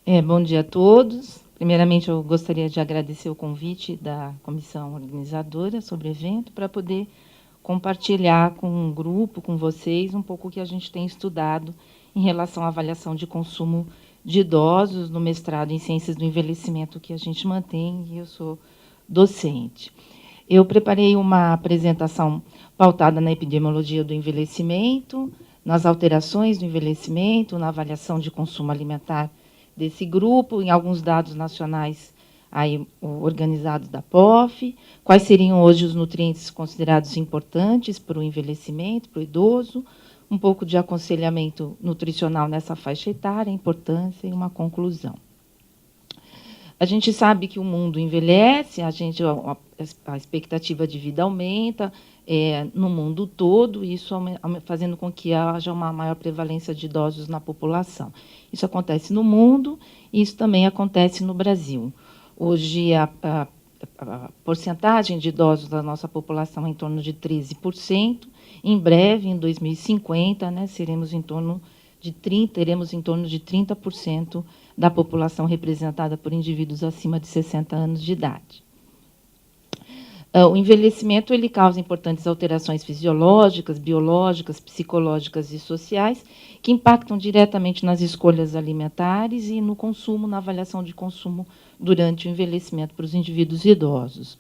Bom dia a todos. Primeiramente, eu gostaria de agradecer o convite da comissão organizadora sobre o evento para poder compartilhar com o grupo, com vocês, um pouco o que a gente tem estudado em relação à avaliação de consumo de idosos no mestrado em Ciências do Envelhecimento que a gente mantém, e eu sou docente. Eu preparei uma apresentação pautada na epidemiologia do envelhecimento, nas alterações do envelhecimento, na avaliação de consumo alimentar desse grupo, em alguns dados nacionais aí, organizados da POF, quais seriam hoje os nutrientes considerados importantes para o envelhecimento, para o idoso, um pouco de aconselhamento nutricional nessa faixa etária, a importância e uma conclusão. A gente sabe que o mundo envelhece, a expectativa de vida aumenta no mundo todo, isso fazendo com que haja uma maior prevalência de idosos na população. Isso acontece no mundo e isso também acontece no Brasil. Hoje, a porcentagem de idosos da nossa população é em torno de 13%. Em breve, em 2050, teremos em torno de 30% da população representada por indivíduos acima de 60 anos de idade. O envelhecimento ele causa importantes alterações fisiológicas, biológicas, psicológicas e sociais, que impactam diretamente nas escolhas alimentares e no consumo, na avaliação de consumo durante o envelhecimento para os indivíduos idosos.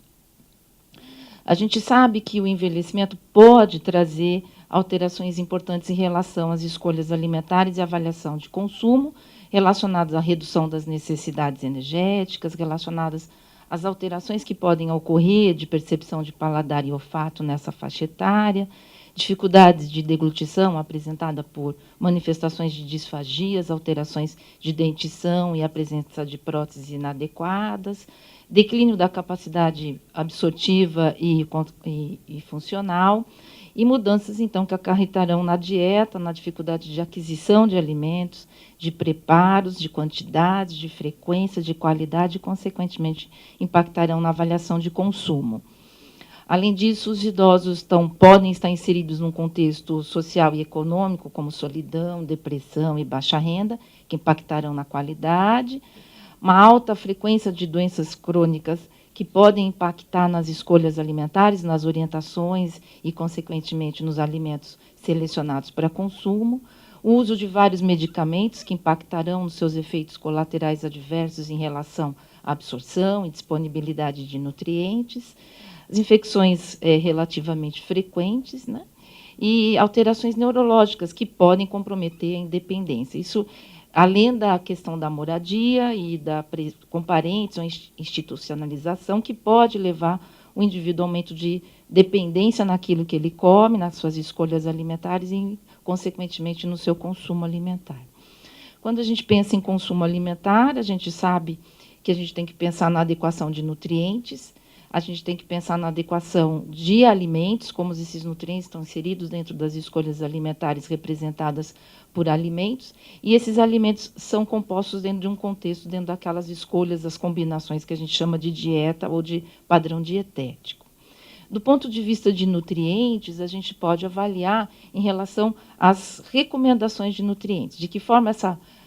A gente sabe que o envelhecimento pode trazer alterações importantes em relação às escolhas alimentares e avaliação de consumo, relacionadas à redução das necessidades energéticas, relacionadas às alterações que podem ocorrer de percepção de paladar e olfato nessa faixa etária, dificuldades de deglutição apresentada por manifestações de disfagias, alterações de dentição e a presença de próteses inadequadas, declínio da capacidade absortiva e funcional, e mudanças, então, que acarretarão na dieta, na dificuldade de aquisição de alimentos, de preparos, de quantidade, de frequência, de qualidade, e, consequentemente, impactarão na avaliação de consumo. Além disso, os idosos podem estar inseridos num contexto social e econômico, como solidão, depressão e baixa renda, que impactarão na qualidade, uma alta frequência de doenças crônicas que podem impactar nas escolhas alimentares, nas orientações e, consequentemente, nos alimentos selecionados para consumo, o uso de vários medicamentos que impactarão nos seus efeitos colaterais adversos em relação à absorção e disponibilidade de nutrientes, as infecções relativamente frequentes, e alterações neurológicas que podem comprometer a independência. Isso, além da questão da moradia e com parentes ou institucionalização, que pode levar o indivíduo ao aumento de dependência naquilo que ele come, nas suas escolhas alimentares e, consequentemente, no seu consumo alimentar. Quando a gente pensa em consumo alimentar, a gente sabe que a gente tem que pensar na adequação de nutrientes, a gente tem que pensar na adequação de alimentos, como esses nutrientes estão inseridos dentro das escolhas alimentares representadas por alimentos, e esses alimentos são compostos dentro de um contexto, dentro daquelas escolhas, as combinações que a gente chama de dieta ou de padrão dietético. Do ponto de vista de nutrientes, a gente pode avaliar em relação às recomendações de nutrientes, de que forma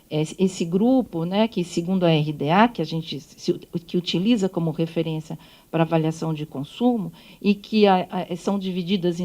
esse grupo, que segundo a RDA, que utiliza como referência para avaliação de consumo, e que são divididas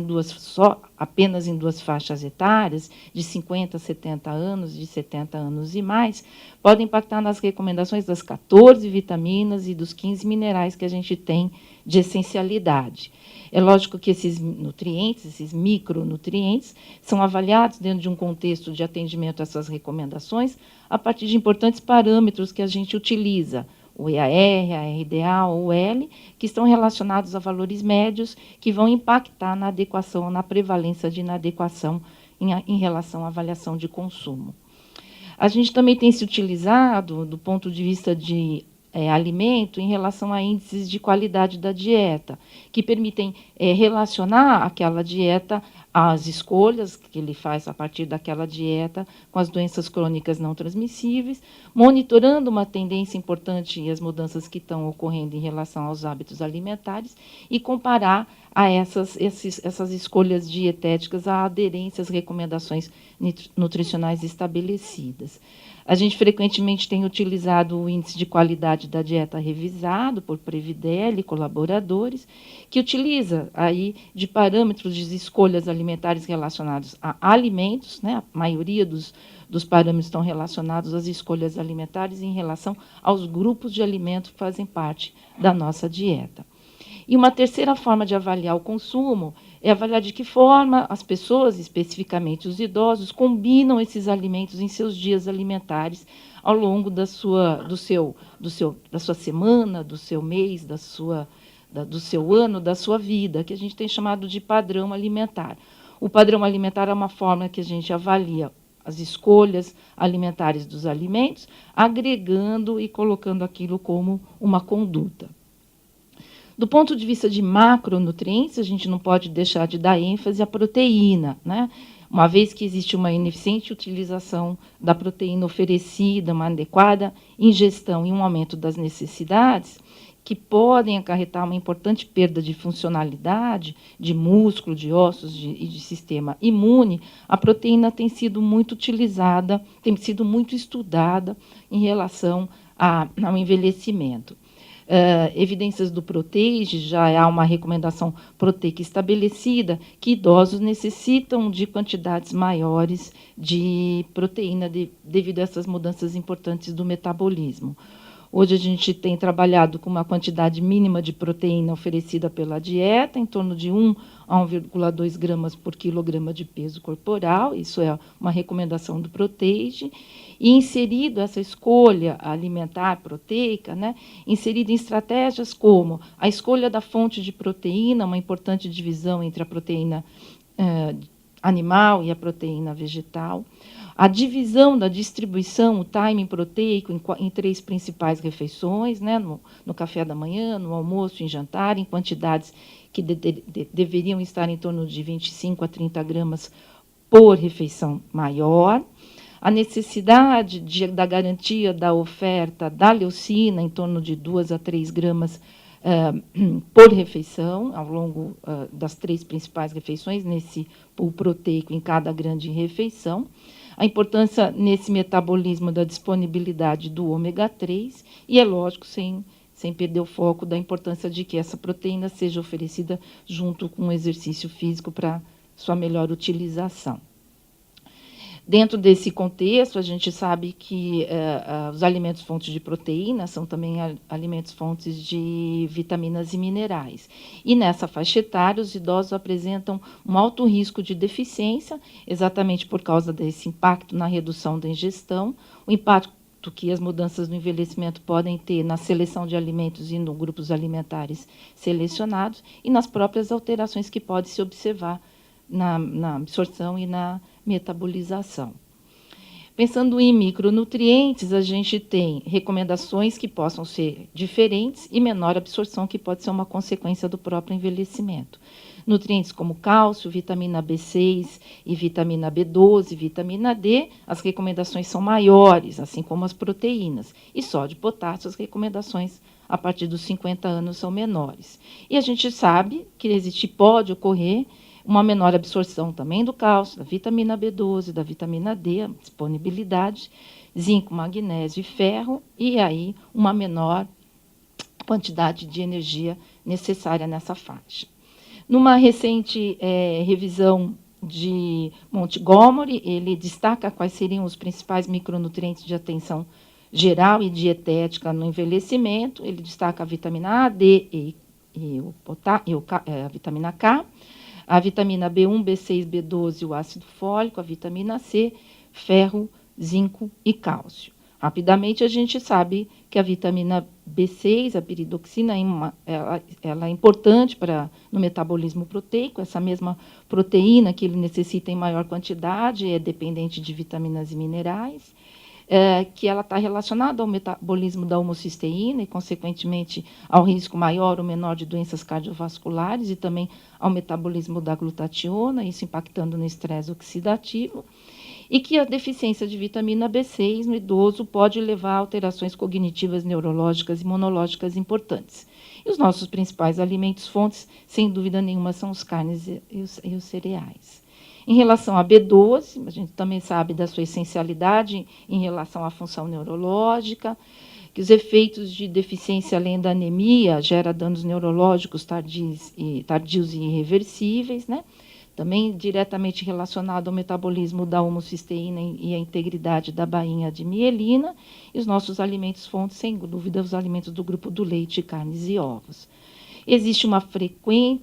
apenas em duas faixas etárias, de 50 a 70 anos, de 70 anos e mais, podem impactar nas recomendações das 14 vitaminas e dos 15 minerais que a gente tem de essencialidade. É lógico que esses nutrientes, esses micronutrientes, são avaliados dentro de um contexto de atendimento a essas recomendações, a partir de importantes parâmetros que a gente utiliza, o EAR, a RDA ou o L, que estão relacionados a valores médios que vão impactar na adequação ou na prevalência de inadequação em relação à avaliação de consumo. A gente também tem se utilizado, do ponto de vista de alimento, em relação a índices de qualidade da dieta, que permitem relacionar aquela dieta às escolhas que ele faz a partir daquela dieta com as doenças crônicas não transmissíveis, monitorando uma tendência importante e as mudanças que estão ocorrendo em relação aos hábitos alimentares e comparar a essas escolhas dietéticas à aderência às recomendações nutricionais estabelecidas. A gente frequentemente tem utilizado o índice de qualidade da dieta revisado por Previdel e colaboradores, que utiliza aí de parâmetros de escolhas alimentares relacionados a alimentos, né? A maioria dos parâmetros estão relacionados às escolhas alimentares em relação aos grupos de alimentos que fazem parte da nossa dieta. E uma terceira forma de avaliar o consumo é avaliar de que forma as pessoas, especificamente os idosos, combinam esses alimentos em seus dias alimentares ao longo da sua semana, do seu mês, do seu ano, da sua vida, que a gente tem chamado de padrão alimentar. O padrão alimentar é uma forma que a gente avalia as escolhas alimentares dos alimentos, agregando e colocando aquilo como uma conduta. Do ponto de vista de macronutrientes, a gente não pode deixar de dar ênfase à proteína, né? Uma vez que existe uma ineficiente utilização da proteína oferecida, uma adequada ingestão e um aumento das necessidades, que podem acarretar uma importante perda de funcionalidade, de músculo, de ossos e de sistema imune, a proteína tem sido muito utilizada, tem sido muito estudada em relação ao envelhecimento. Evidências do PROTEGE, já há uma recomendação proteica estabelecida que idosos necessitam de quantidades maiores de proteína devido a essas mudanças importantes do metabolismo. Hoje a gente tem trabalhado com uma quantidade mínima de proteína oferecida pela dieta, em torno de 1 a 1,2 gramas por quilograma de peso corporal, isso é uma recomendação do PROTEGE, e inserido essa escolha alimentar proteica, né, inserido em estratégias como a escolha da fonte de proteína, uma importante divisão entre a proteína animal e a proteína vegetal, a divisão da distribuição, o timing proteico em 3 principais refeições, né, no café da manhã, no almoço e em jantar, em quantidades que deveriam estar em torno de 25 a 30 gramas por refeição maior, a necessidade da garantia da oferta da leucina em torno de 2 a 3 gramas por refeição, ao longo das 3 principais refeições, nesse pool proteico em cada grande refeição, a importância nesse metabolismo da disponibilidade do ômega 3, e é lógico, sem perder o foco da importância de que essa proteína seja oferecida junto com o exercício físico para sua melhor utilização. Dentro desse contexto, a gente sabe que os alimentos fontes de proteína são também alimentos fontes de vitaminas e minerais. E nessa faixa etária, os idosos apresentam um alto risco de deficiência, exatamente por causa desse impacto na redução da ingestão, o impacto que as mudanças no envelhecimento podem ter na seleção de alimentos e nos grupos alimentares selecionados, e nas próprias alterações que pode se observar na absorção e na metabolização. Pensando em micronutrientes, a gente tem recomendações que possam ser diferentes e menor absorção, que pode ser uma consequência do próprio envelhecimento. Nutrientes como cálcio, vitamina B6 e vitamina B12, vitamina D, as recomendações são maiores, assim como as proteínas. E sódio e potássio, as recomendações a partir dos 50 anos são menores. E a gente sabe que pode ocorrer uma menor absorção também do cálcio, da vitamina B12, da vitamina D, a disponibilidade, zinco, magnésio e ferro, e aí uma menor quantidade de energia necessária nessa faixa. Numa recente revisão de Montgomery, ele destaca quais seriam os principais micronutrientes de atenção geral e dietética no envelhecimento. Ele destaca a vitamina A, D e a vitamina K, a vitamina B1, B6, B12, o ácido fólico, a vitamina C, ferro, zinco e cálcio. Rapidamente, a gente sabe que a vitamina B6, a piridoxina, ela é importante no metabolismo proteico, essa mesma proteína que ele necessita em maior quantidade, é dependente de vitaminas e minerais, que ela está relacionada ao metabolismo da homocisteína e, consequentemente, ao risco maior ou menor de doenças cardiovasculares e também ao metabolismo da glutationa, isso impactando no estresse oxidativo, e que a deficiência de vitamina B6 no idoso pode levar a alterações cognitivas, neurológicas e imunológicas importantes. E os nossos principais alimentos fontes, sem dúvida nenhuma, são os carnes e os cereais. Em relação à B12, a gente também sabe da sua essencialidade em relação à função neurológica, que os efeitos de deficiência além da anemia gera danos neurológicos tardios e irreversíveis, né? Também diretamente relacionado ao metabolismo da homocisteína e à integridade da bainha de mielina, e os nossos alimentos fontes, sem dúvida, os alimentos do grupo do leite, carnes e ovos. Existe uma frequente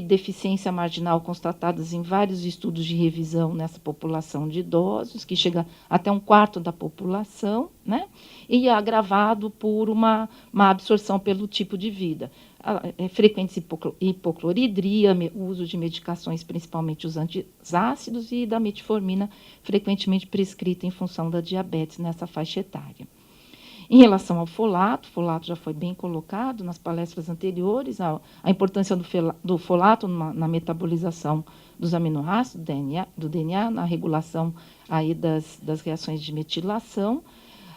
deficiência marginal constatadas em vários estudos de revisão nessa população de idosos, que chega até 1/4 da população, né? E é agravado por uma má absorção pelo tipo de vida. Frequentes hipocloridria, o uso de medicações, principalmente os antiácidos, e da metformina, frequentemente prescrita em função da diabetes nessa faixa etária. Em relação ao folato, o folato já foi bem colocado nas palestras anteriores, a importância do folato na metabolização dos aminoácidos do DNA, na regulação aí das reações de metilação.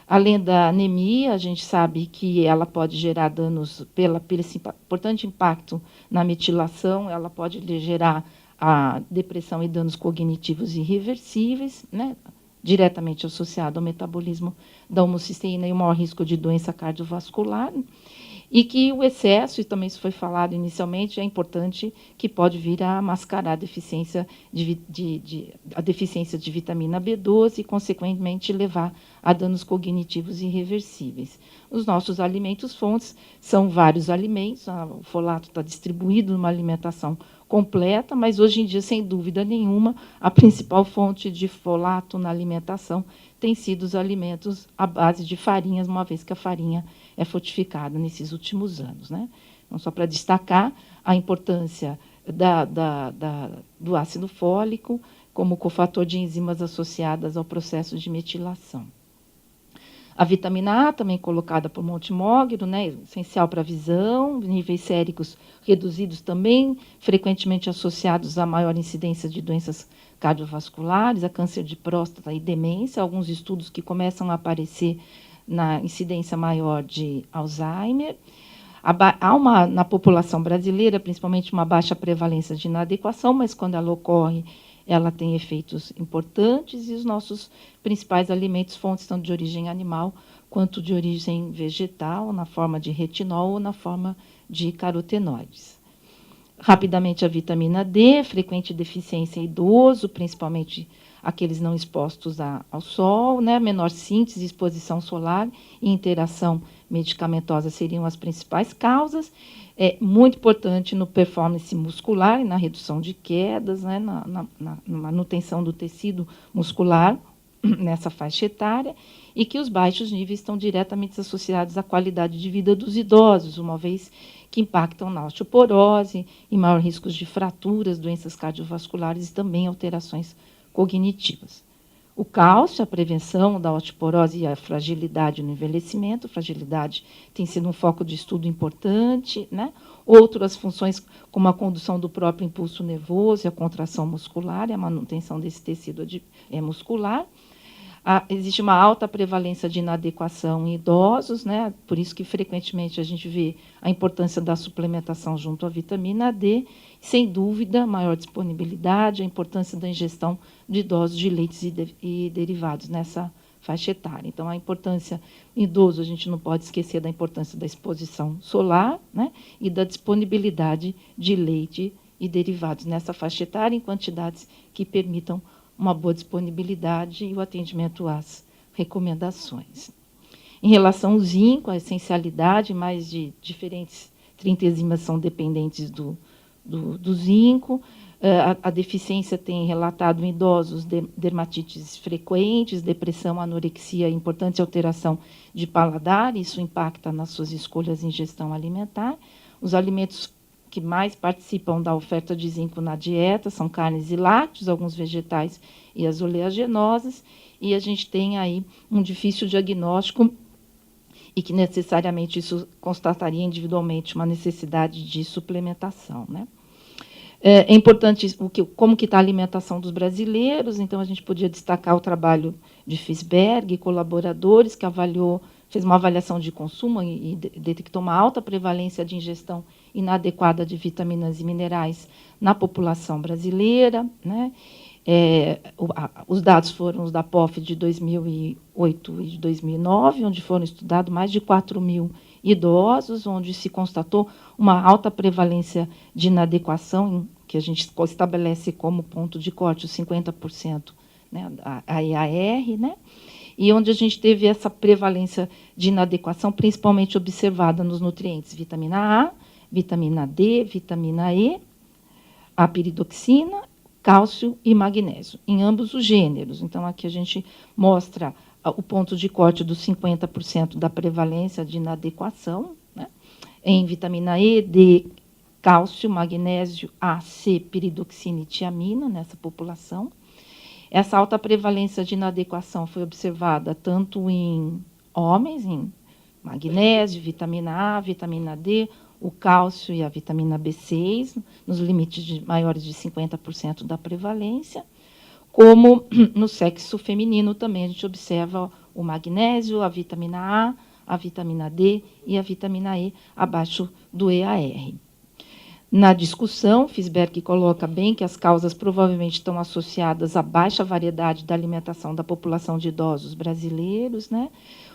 Além da anemia, a gente sabe que ela pode gerar danos pelo esse importante impacto na metilação, ela pode gerar a depressão e danos cognitivos irreversíveis, né? Diretamente associado ao metabolismo da homocisteína e o maior risco de doença cardiovascular, e que o excesso, e também isso foi falado inicialmente, é importante, que pode vir a mascarar a deficiência de vitamina B12 e, consequentemente, levar a danos cognitivos irreversíveis. Os nossos alimentos fontes são vários alimentos, o folato está distribuído numa alimentação completa, mas hoje em dia, sem dúvida nenhuma, a principal fonte de folato na alimentação tem sido os alimentos à base de farinhas, uma vez que a farinha é fortificada nesses últimos anos, né? Então, só para destacar a importância do ácido fólico como cofator de enzimas associadas ao processo de metilação. A vitamina A, também colocada por Montemogro, né, essencial para a visão, níveis séricos reduzidos também, frequentemente associados a maior incidência de doenças cardiovasculares, a câncer de próstata e demência, alguns estudos que começam a aparecer na incidência maior de Alzheimer. Há na população brasileira, principalmente, uma baixa prevalência de inadequação, mas quando ela ocorre, ela tem efeitos importantes, e os nossos principais alimentos fontes tanto de origem animal quanto de origem vegetal, na forma de retinol ou na forma de carotenoides. Rapidamente, a vitamina D, frequente deficiência em idoso, principalmente aqueles não expostos ao sol, né? Menor síntese, exposição solar e interação medicamentosa seriam as principais causas. É muito importante no performance muscular e na redução de quedas, né? na manutenção do tecido muscular nessa faixa etária, e que os baixos níveis estão diretamente associados à qualidade de vida dos idosos, uma vez que impactam na osteoporose e maior risco de fraturas, doenças cardiovasculares e também alterações cognitivas. O cálcio, a prevenção da osteoporose e a fragilidade no envelhecimento. A fragilidade tem sido um foco de estudo importante, né? Outras funções, como a condução do próprio impulso nervoso e a contração muscular e a manutenção desse tecido muscular. Existe uma alta prevalência de inadequação em idosos, né? Por isso que frequentemente a gente vê a importância da suplementação junto à vitamina D, sem dúvida, maior disponibilidade, a importância da ingestão de doses de leites e derivados nessa faixa etária. Então, a importância em idoso, a gente não pode esquecer da importância da exposição solar, né? E da disponibilidade de leite e derivados nessa faixa etária em quantidades que permitam uma boa disponibilidade e o atendimento às recomendações. Em relação ao zinco, a essencialidade, mais de diferentes 30 enzimas são dependentes do zinco. A deficiência tem relatado em idosos dermatites frequentes, depressão, anorexia, importante alteração de paladar, isso impacta nas suas escolhas em ingestão alimentar. Os alimentos que mais participam da oferta de zinco na dieta são carnes e lácteos, alguns vegetais e as oleaginosas, e a gente tem aí um difícil diagnóstico e que necessariamente isso constataria individualmente uma necessidade de suplementação, né? É importante como que está a alimentação dos brasileiros, então a gente podia destacar o trabalho de Fisberg e colaboradores, que fez uma avaliação de consumo e detectou uma alta prevalência de ingestão inadequada de vitaminas e minerais na população brasileira, né? Os dados foram os da POF de 2008 e de 2009, onde foram estudados mais de 4.000 idosos, onde se constatou uma alta prevalência de inadequação, que a gente estabelece como ponto de corte os 50%, né, a IAR, né, e onde a gente teve essa prevalência de inadequação, principalmente observada nos nutrientes vitamina A, vitamina D, vitamina E, a piridoxina, cálcio e magnésio, em ambos os gêneros. Então, aqui a gente mostra o ponto de corte dos 50% da prevalência de inadequação, né, em vitamina E, D, cálcio, magnésio, A, C, piridoxina e tiamina nessa população. Essa alta prevalência de inadequação foi observada tanto em homens, em magnésio, vitamina A, vitamina D, o cálcio e a vitamina B6, nos limites maiores de 50% da prevalência, como no sexo feminino também a gente observa o magnésio, a vitamina a vitamina D e a vitamina E abaixo do EAR. Na discussão, Fisberg coloca bem que as causas provavelmente estão associadas à baixa variedade da alimentação da população de idosos brasileiros, né?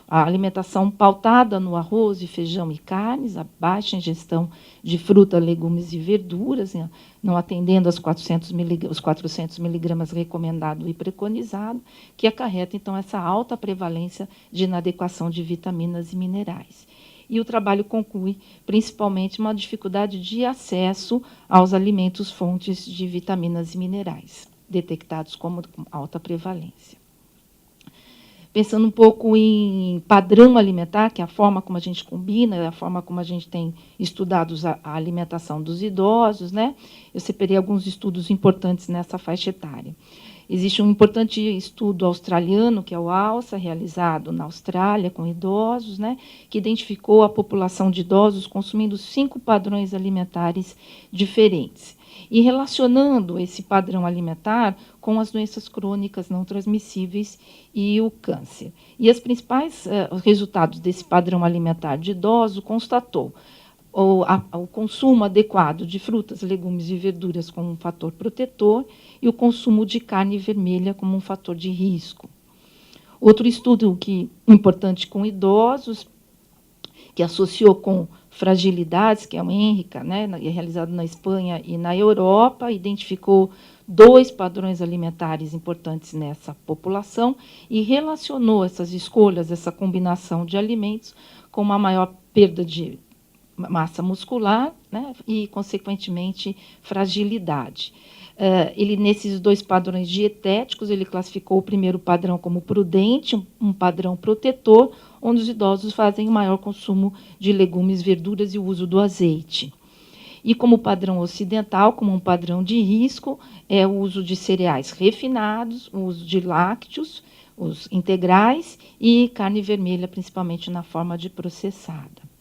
A alimentação pautada no arroz e feijão e carnes, a baixa ingestão de fruta, legumes e verduras, né? Não atendendo aos 400 miligramas recomendado e preconizado, que acarreta, então, essa alta prevalência de inadequação de vitaminas e minerais. E o trabalho conclui, principalmente, uma dificuldade de acesso aos alimentos fontes de vitaminas e minerais, detectados como alta prevalência. Pensando um pouco em padrão alimentar, que é a forma como a gente combina, a forma como a gente tem estudado a alimentação dos idosos, né? Eu separei alguns estudos importantes nessa faixa etária. Existe um importante estudo australiano, que é o ALSA, realizado na Austrália com idosos, né, que identificou a população de idosos consumindo 5 padrões alimentares diferentes. E relacionando esse padrão alimentar com as doenças crônicas não transmissíveis e o câncer. E os principais resultados desse padrão alimentar de idosos constatou o consumo adequado de frutas, legumes e verduras como um fator protetor e o consumo de carne vermelha como um fator de risco. Outro estudo importante com idosos, que associou com fragilidades, que é o ENRICA, né, realizado na Espanha e na Europa, identificou 2 padrões alimentares importantes nessa população e relacionou essas escolhas, essa combinação de alimentos, com uma maior perda de massa muscular, né, e, consequentemente, fragilidade. Ele, nesses 2 padrões dietéticos, ele classificou o primeiro padrão como prudente, um padrão protetor, onde os idosos fazem o maior consumo de legumes, verduras e o uso do azeite. E como padrão ocidental, como um padrão de risco, é o uso de cereais refinados, o uso de lácteos, os integrais e carne vermelha, principalmente na forma de processada.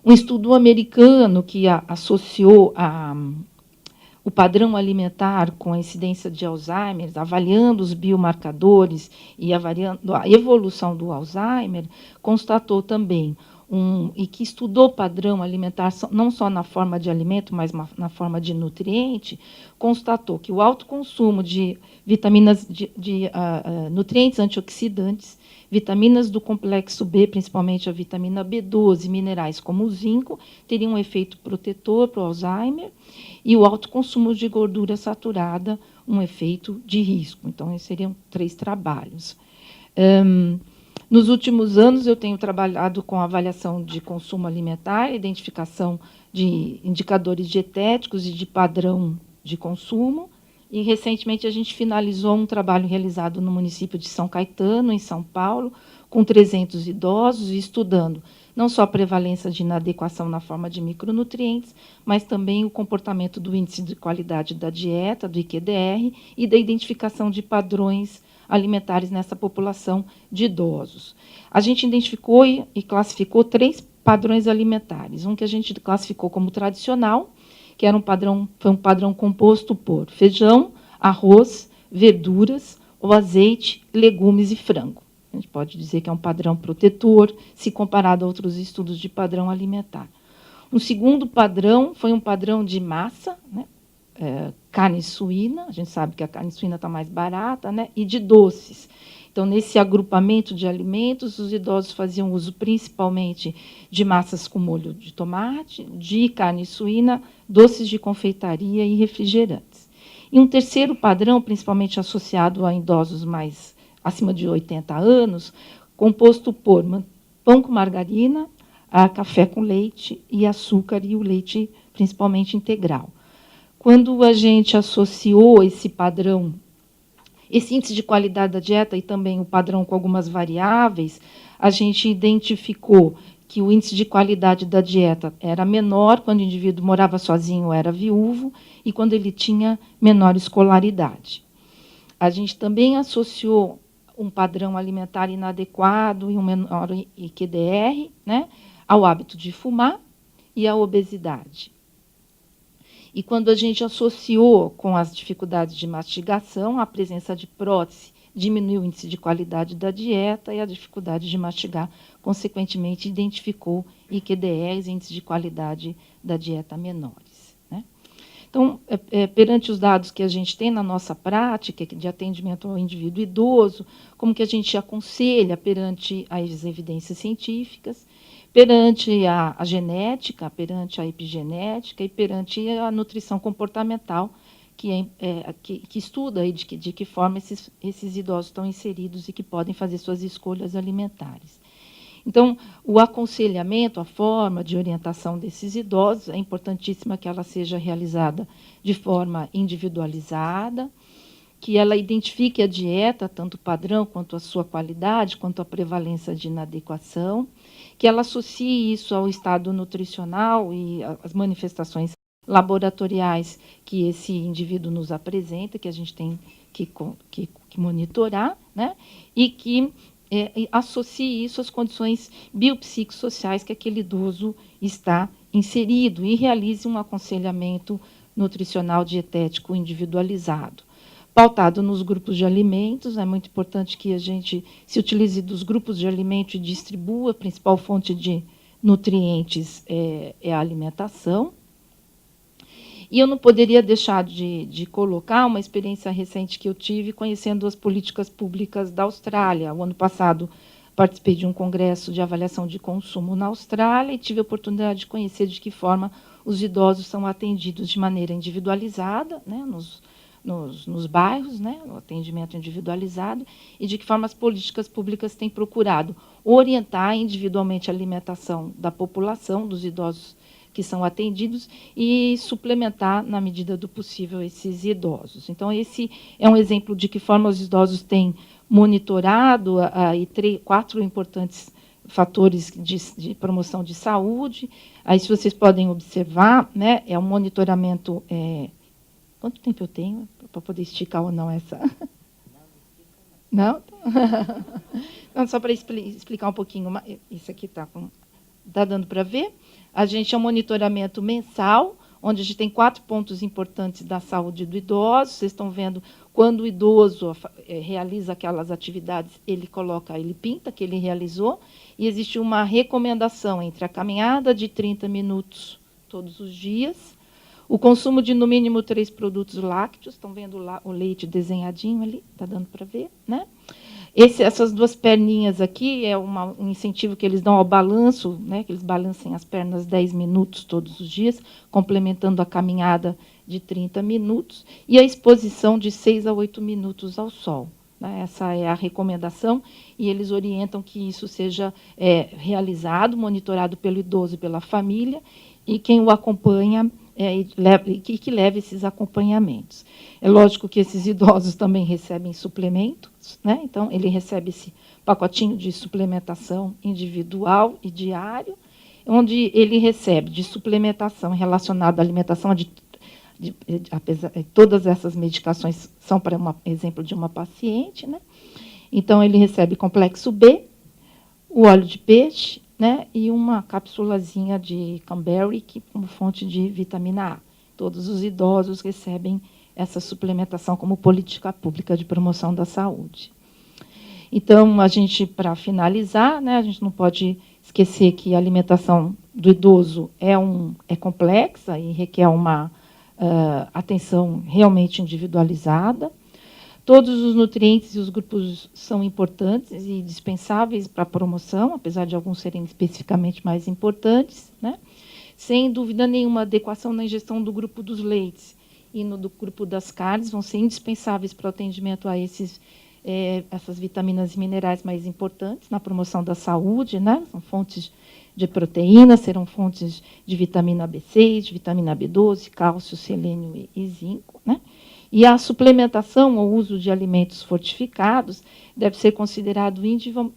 Um estudo americano que associou o padrão alimentar com a incidência de Alzheimer, avaliando os biomarcadores e avaliando a evolução do Alzheimer, constatou também, e que estudou padrão alimentar não só na forma de alimento, mas na forma de nutriente, constatou que o alto consumo de vitaminas, nutrientes antioxidantes, vitaminas do complexo B, principalmente a vitamina B12, minerais como o zinco, teriam um efeito protetor para o Alzheimer, e o alto consumo de gordura saturada, um efeito de risco. Então, esses seriam 3 trabalhos. Nos últimos anos, eu tenho trabalhado com avaliação de consumo alimentar, identificação de indicadores dietéticos e de padrão de consumo, e, recentemente, a gente finalizou um trabalho realizado no município de São Caetano, em São Paulo, com 300 idosos, estudando não só a prevalência de inadequação na forma de micronutrientes, mas também o comportamento do índice de qualidade da dieta, do IQDR, e da identificação de padrões alimentares nessa população de idosos. A gente identificou e classificou 3 padrões alimentares. Um que a gente classificou como tradicional, que era foi um padrão composto por feijão, arroz, verduras, o azeite, legumes e frango. A gente pode dizer que é um padrão protetor, se comparado a outros estudos de padrão alimentar. Um segundo padrão foi um padrão de massa, né, carne suína, a gente sabe que a carne suína está mais barata, né? E de doces. Então, nesse agrupamento de alimentos, os idosos faziam uso principalmente de massas com molho de tomate, de carne suína, doces de confeitaria e refrigerantes. E um terceiro padrão, principalmente associado a idosos mais acima de 80 anos, composto por pão com margarina, café com leite e açúcar, e o leite principalmente integral. Quando a gente associou esse padrão, esse índice de qualidade da dieta e também o padrão com algumas variáveis, a gente identificou que o índice de qualidade da dieta era menor quando o indivíduo morava sozinho ou era viúvo e quando ele tinha menor escolaridade. A gente também associou um padrão alimentar inadequado e um menor IQDR, né, ao hábito de fumar e à obesidade. E quando a gente associou com as dificuldades de mastigação, a presença de prótese diminuiu o índice de qualidade da dieta e a dificuldade de mastigar, consequentemente, identificou IQDRs, índices de qualidade da dieta menores. Né? Então, perante os dados que a gente tem na nossa prática de atendimento ao indivíduo idoso, como que a gente aconselha perante as evidências científicas, perante a genética, perante a epigenética e perante a nutrição comportamental, que estuda aí de que forma esses idosos estão inseridos e que podem fazer suas escolhas alimentares. Então, o aconselhamento, a forma de orientação desses idosos, é importantíssima que ela seja realizada de forma individualizada, que ela identifique a dieta, tanto o padrão quanto a sua qualidade, quanto a prevalência de inadequação, que ela associe isso ao estado nutricional e às manifestações laboratoriais que esse indivíduo nos apresenta, que a gente tem que monitorar, né? E que associe isso às condições biopsicossociais que aquele idoso está inserido e realize um aconselhamento nutricional dietético individualizado. Pautado nos grupos de alimentos, é muito importante que a gente se utilize dos grupos de alimento e distribua, a principal fonte de nutrientes é a alimentação. E eu não poderia deixar de colocar uma experiência recente que eu tive conhecendo as políticas públicas da Austrália. O ano passado participei de um congresso de avaliação de consumo na Austrália e tive a oportunidade de conhecer de que forma os idosos são atendidos de maneira individualizada, né, nos bairros, né, o atendimento individualizado, e de que forma as políticas públicas têm procurado orientar individualmente a alimentação da população, dos idosos que são atendidos, e suplementar, na medida do possível, esses idosos. Então, esse é um exemplo de que forma os idosos têm monitorado 4 importantes fatores de promoção de saúde. Aí, se vocês podem observar, né, é um monitoramento... Quanto tempo eu tenho para poder esticar ou não essa? Não? Não, só para explicar um pouquinho. Isso aqui está dando para ver. A gente é um monitoramento mensal, onde a gente tem 4 pontos importantes da saúde do idoso. Vocês estão vendo, quando o idoso realiza aquelas atividades, ele pinta que ele realizou, e existe uma recomendação entre a caminhada de 30 minutos todos os dias, o consumo de, no mínimo, 3 produtos lácteos. Estão vendo lá o leite desenhadinho ali? Está dando para ver, né? Essas 2 perninhas aqui é um incentivo que eles dão ao balanço, né, que eles balancem as pernas 10 minutos todos os dias, complementando a caminhada de 30 minutos, e a exposição de 6 a 8 minutos ao sol. Né? Essa é a recomendação, e eles orientam que isso seja realizado, monitorado pelo idoso e pela família, e quem o acompanha que leve esses acompanhamentos. É lógico que esses idosos também recebem suplementos, né? Então, ele recebe esse pacotinho de suplementação individual e diário, onde ele recebe de suplementação relacionada à alimentação, apesar de todas essas medicações são para exemplo de uma paciente, né? Então, ele recebe complexo B, o óleo de peixe, né, e uma capsulazinha de cranberry, como fonte de vitamina A. Todos os idosos recebem essa suplementação como política pública de promoção da saúde. Então, a gente, para finalizar, né, a gente não pode esquecer que a alimentação do idoso é complexa e requer uma atenção realmente individualizada. Todos os nutrientes e os grupos são importantes e dispensáveis para a promoção, apesar de alguns serem especificamente mais importantes, né? Sem dúvida nenhuma, a adequação na ingestão do grupo dos leites e do grupo das carnes vão ser indispensáveis para o atendimento a essas vitaminas e minerais mais importantes na promoção da saúde, né? São fontes de proteína, serão fontes de vitamina B6, de vitamina B12, cálcio, selênio e zinco, né? E a suplementação ou uso de alimentos fortificados deve ser considerado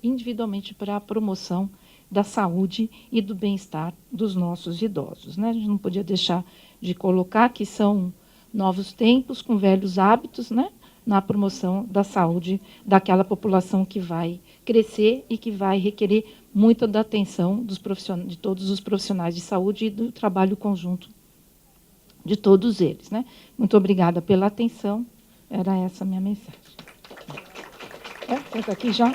individualmente para a promoção da saúde e do bem-estar dos nossos idosos, né? A gente não podia deixar de colocar que são novos tempos com velhos hábitos, né? Na promoção da saúde daquela população que vai crescer e que vai requerer muita da atenção de todos os profissionais de saúde e do trabalho conjunto de todos eles, né? Muito obrigada pela atenção. Era essa a minha mensagem. Senta aqui já.